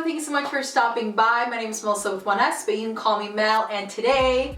thank you so much for stopping by. My name is Melissa with 1S, but you can call me Mel, and today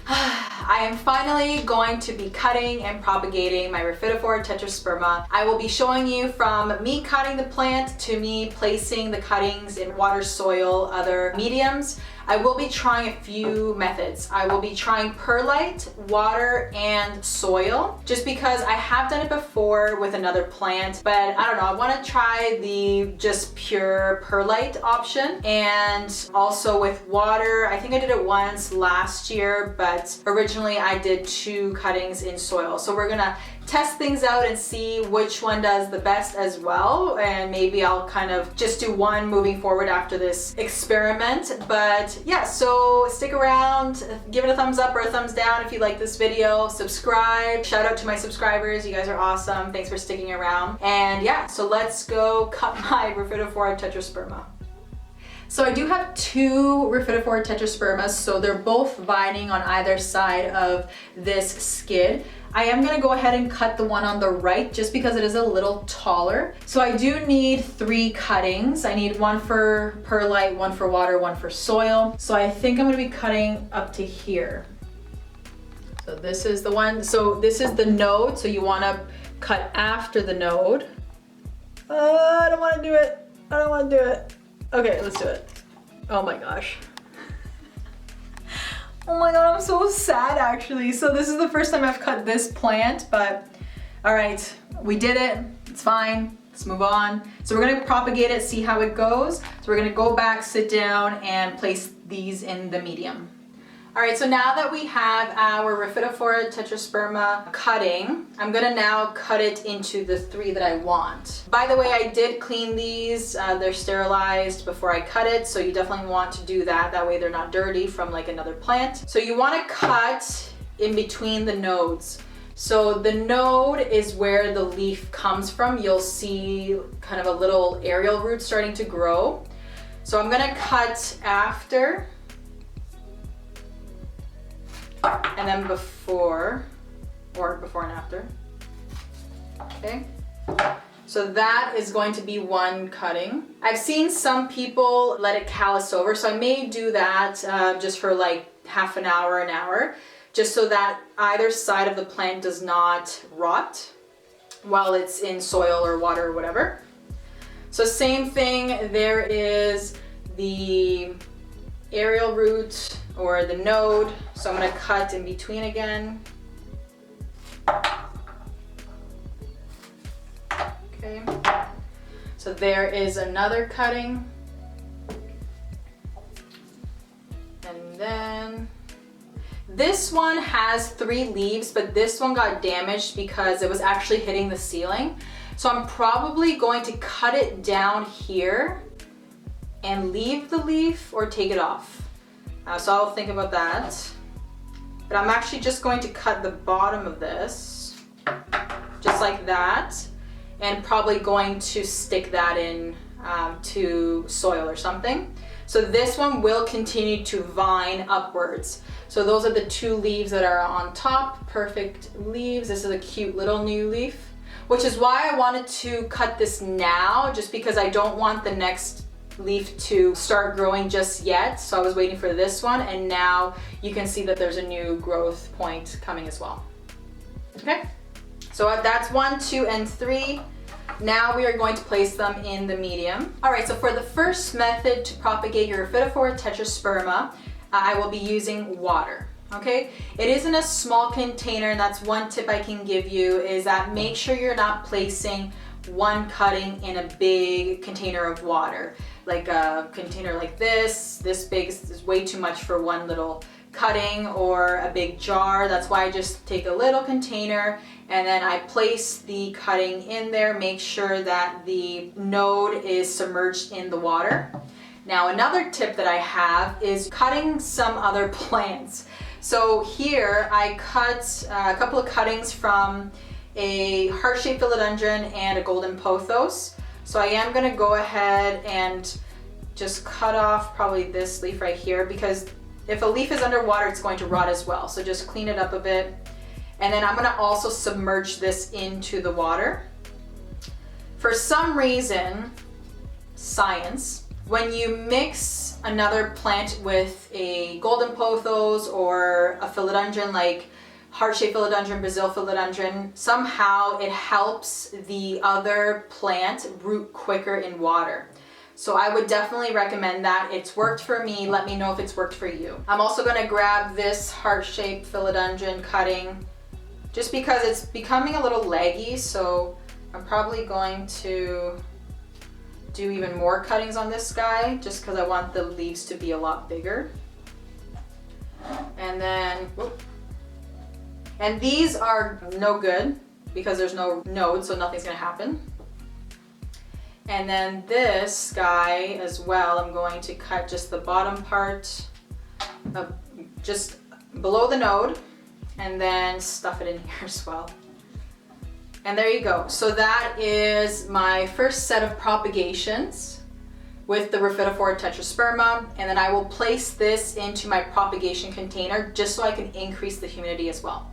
I am finally going to be cutting and propagating my Rhaphidophora Tetrasperma. I will be showing you from me cutting the plant to me placing the cuttings in water, soil, other mediums. I will be trying a few methods. I will be trying perlite, water, and soil, just because I have done it before with another plant, but I don't know, I want to try the just pure perlite option, and also with water. I think I did it once last year, but originally I did 2 cuttings in soil. So we're gonna test things out and see which one does the best as well, and maybe I'll kind of just do one moving forward after this experiment. But yeah, so stick around, give it a thumbs up or a thumbs down if you like this video, subscribe. Shout out to my subscribers, you guys are awesome, thanks for sticking around. And yeah, so let's go cut my Rhaphidophora Tetrasperma. So I do have 2 Rhaphidophora Tetraspermas, so they're both vining on either side of this skid. I am gonna go ahead and cut the one on the right just because it is a little taller. So I do need 3 cuttings. I need 1 for perlite, 1 for water, 1 for soil. So I think I'm gonna be cutting up to here. So this is the one, so this is the node, so you wanna cut after the node. I don't wanna do it, I don't wanna do it. Okay, let's do it. Oh my gosh. Oh my god, I'm so sad actually. So this is the first time I've cut this plant, but all right, we did it. It's fine. Let's move on. So we're gonna propagate it, see how it goes. So we're gonna go back, sit down, and place these in the medium. All right, so now that we have our Rhaphidophora Tetrasperma cutting, I'm gonna now cut it into the 3 that I want. By the way, I did clean these. They're sterilized before I cut it, so you definitely want to do that. That way they're not dirty from like another plant. So you wanna cut in between the nodes. So the node is where the leaf comes from. You'll see kind of a little aerial root starting to grow. So I'm gonna cut after, and then before, or before and after. Okay, so that is going to be 1 cutting. I've seen some people let it callus over, so I may do that just for like half an hour, just so that either side of the plant does not rot while it's in soil or water or whatever. So same thing, there is the aerial root or the node, so I'm gonna cut in between again. Okay, so there is another cutting, and then this one has 3 leaves, but this one got damaged because it was actually hitting the ceiling. So I'm probably going to cut it down here and leave the leaf or take it off. So I'll think about that. But I'm actually just going to cut the bottom of this, just like that, and probably going to stick that in to soil or something. So this one will continue to vine upwards. So those are the 2 leaves that are on top, perfect leaves. This is a cute little new leaf, which is why I wanted to cut this now, just because I don't want the next leaf to start growing just yet. So I was waiting for this one, and now you can see that there's a new growth point coming as well. Okay, so that's 1, 2, and 3. Now we are going to place them in the medium. All right, so for the first method to propagate your Rhaphidophora Tetrasperma, I will be using water. Okay, it is in a small container, and that's one tip I can give you, is that make sure you're not placing 1 cutting in a big container of water. Like a container like this big is way too much for 1 little cutting, or a big jar. That's why I just take a little container and then I place the cutting in there. Make sure that the node is submerged in the water. Now another tip that I have is cutting some other plants. So here I cut a couple of cuttings from a heart-shaped philodendron and a golden pothos. So I am gonna go ahead and just cut off probably this leaf right here, because if a leaf is underwater, it's going to rot as well. So just clean it up a bit. And then I'm gonna also submerge this into the water. For some reason, science, When you mix another plant with a golden pothos or a philodendron like heart-shaped philodendron, Brazil philodendron, somehow it helps the other plant root quicker in water. So I would definitely recommend that. It's worked for me. Let me know if it's worked for you. I'm also gonna grab this heart-shaped philodendron cutting just because it's becoming a little leggy, so I'm probably going to do even more cuttings on this guy just because I want the leaves to be a lot bigger. And then, whoop. And these are no good because there's no node, so nothing's gonna happen. And then this guy as well, I'm going to cut just the bottom part of just below the node and then stuff it in here as well. And there you go. So that is my first set of propagations with the Rhaphidophora Tetrasperma, and then I will place this into my propagation container just so I can increase the humidity as well.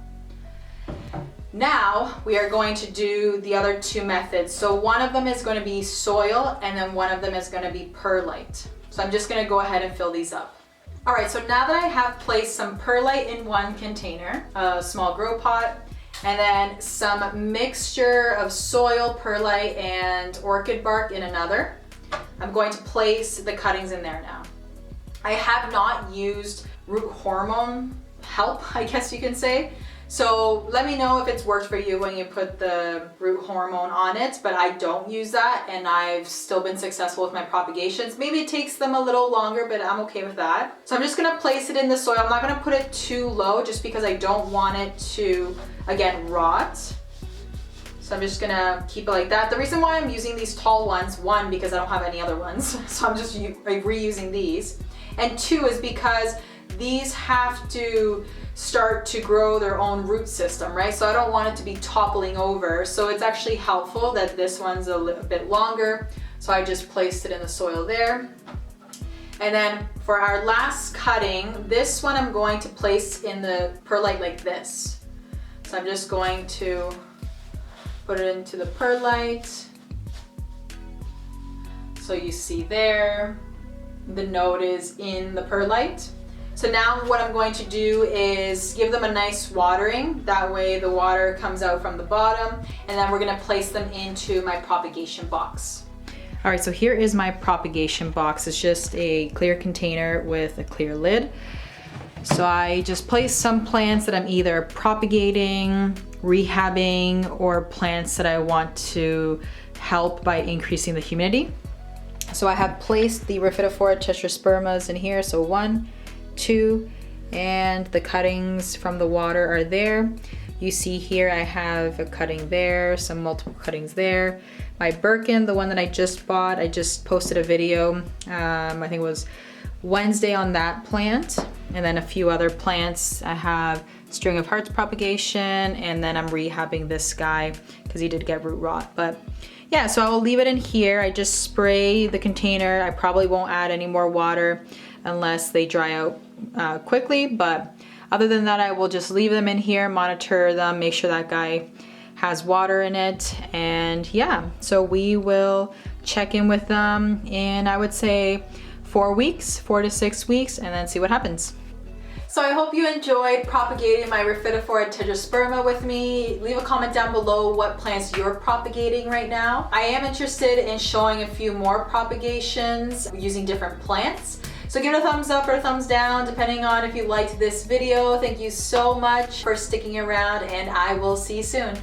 Now we are going to do the other two methods. So one of them is going to be soil and then one of them is going to be perlite. So I'm just going to go ahead and fill these up. All right, so now that I have placed some perlite in one container, a small grow pot, and then some mixture of soil, perlite, and orchid bark in another, I'm going to place the cuttings in there now. I have not used root hormone help, I guess you can say. So let me know if it's worked for you when you put the root hormone on it, but I don't use that and I've still been successful with my propagations. Maybe it takes them a little longer, but I'm okay with that. So I'm just gonna place it in the soil. I'm not gonna put it too low just because I don't want it to, again, rot. So I'm just gonna keep it like that. The reason why I'm using these tall ones, one, because I don't have any other ones, so I'm just reusing these. And two is because these have to start to grow their own root system, right? So I don't want it to be toppling over. So it's actually helpful that this one's a little bit longer. So I just placed it in the soil there. And then for our last cutting, this one I'm going to place in the perlite like this. So I'm just going to put it into the perlite. So you see there, the node is in the perlite. So now what I'm going to do is give them a nice watering. That way the water comes out from the bottom, and then we're gonna place them into my propagation box. All right, so here is my propagation box. It's just a clear container with a clear lid. So I just place some plants that I'm either propagating, rehabbing, or plants that I want to help by increasing the humidity. So I have placed the Rhaphidophora Tetraspermas in here. So 1, 2, and the cuttings from the water are there. You see here I have a cutting there, some multiple cuttings there. My Birkin, the one that I just bought, I just posted a video, I think it was Wednesday on that plant. And then a few other plants. I have String of Hearts propagation, and then I'm rehabbing this guy because he did get root rot. But yeah, so I will leave it in here. I just spray the container. I probably won't add any more water unless they dry out quickly, but other than that, I will just leave them in here, monitor them, make sure that guy has water in it, and yeah, so we will check in with them in, I would say, 4 to 6 weeks, and then see what happens. So I hope you enjoyed propagating my Rhaphidophora Tetrasperma with me. Leave a comment down below what plants you're propagating right now. I am interested in showing a few more propagations using different plants. So give it a thumbs up or a thumbs down depending on if you liked this video. Thank you so much for sticking around, and I will see you soon.